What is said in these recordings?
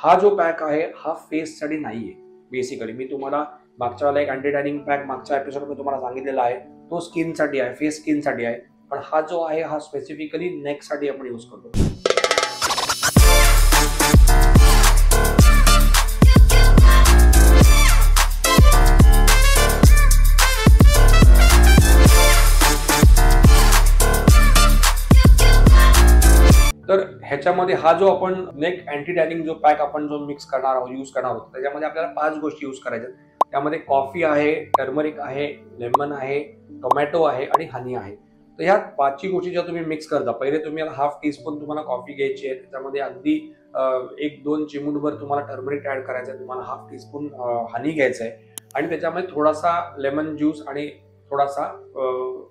हा जो पॅक आहे हा फेस साठी नाहीये. बेसिकली मी तुम्हाला मागच्या वेळेला एक अँटी टॅनिंग पॅक मागच्या एपिसोड मध्ये तुम्हाला सांगितलेला आहे, तो स्किन साठी आहे, फेस स्किन साठी आहे. पण हा जो आहे हा स्पेसिफिकली नेक साठी आपण यूज करतो. तर ह्याच्यामध्ये हा जो आपण नेक अँटी टॅनिंग जो पॅक आपण जो मिक्स करणार आहोत, यूज करणार आहोत, त्याच्यामध्ये आपल्याला 5 गोष्टी यूज करायच्या. त्यामध्ये कॉफी आहे, टर्मरिक आहे, लेमन आहे, टोमॅटो आहे आणि हनी आहे. तर ह्या 5 गोष्टी ज्या तुम्ही मिक्स करता, पहिले तुम्ही हाफ टीस्पून तुम्हाला कॉफी घ्यायची आहे, त्याच्यामध्ये अगदी 1-2 चिमूटभर तुम्हाला टर्मरिक ऍड करायचं आहे, तुम्हाला हाफ टीस्पून हनी घ्यायचं आहे आणि त्याच्यामध्ये थोडासा लेमन ज्यूस आणि थोडासा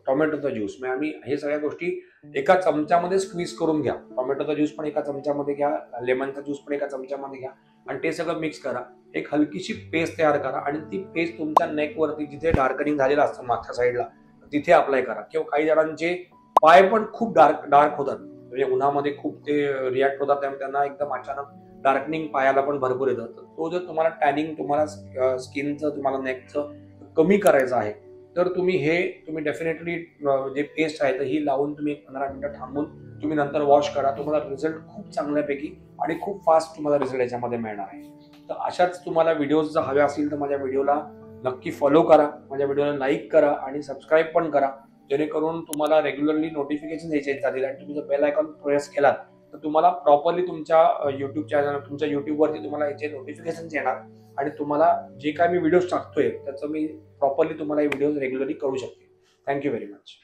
टोमॅटोचा ज्यूस. म्हणजे आम्ही हे सगळ्या गोष्टी एका चमच्यामध्ये स्क्वीज करून घ्या. टोमॅटोचा ज्यूस पण एका चमच्यामध्ये घ्या, लेमनचा ज्यूस पण एका चमच्यामध्ये घ्या आणि ते सगळं मिक्स करा. एक हलकीशी पेस्ट तयार करा आणि ती पेस्ट तुमच्या नेकवरती जिथे डार्कनिंग झालेलं असतं मागच्या साईडला तिथे अप्लाय करा. किंवा काही जणांचे पाय पण खूप डार्क होतात, म्हणजे उन्हामध्ये खूप ते रिॲक्ट होतात, त्यामुळे त्यांना एकदम अचानक डार्कनिंग पायाला पण भरपूर येतं. तो जर तुम्हाला टॅनिंग तुम्हाला स्किनचं तुम्हाला नेकचं कमी करायचं आहे तर तुम्ही डेफिनेटली जे पेस्ट आहे तर ही लावून तुम्ही 15 मिनिटं थांबून तुम्ही नंतर वॉश करा. तुम्हाला रिझल्ट खूप चांगल्यापैकी आणि खूप फास्ट तुम्हाला रिझल्ट याच्यामध्ये मिळणार आहे. तर अशाच तुम्हाला व्हिडिओज जर हव्या असतील तर माझ्या व्हिडिओला नक्की फॉलो करा, माझ्या व्हिडिओला लाईक करा आणि सबस्क्राईब पण करा, जेणेकरून तुम्हाला रेग्युलरली नोटिफिकेशन यायचे जातील आणि तुम्ही जर बेल आयकॉन प्रेस केलात तर तुम्हाला प्रॉपरली तुमच्या युट्यूब चॅनल तुमच्या युट्यूबवरती तुम्हाला याचे नोटिफिकेशन येणार आणि तुम्हाला जे काय मी व्हिडिओज टाकतोय त्याचं मी प्रॉपरली तुम्हाला हे व्हिडिओज रेग्युलरली करू शकते. Thank you very much.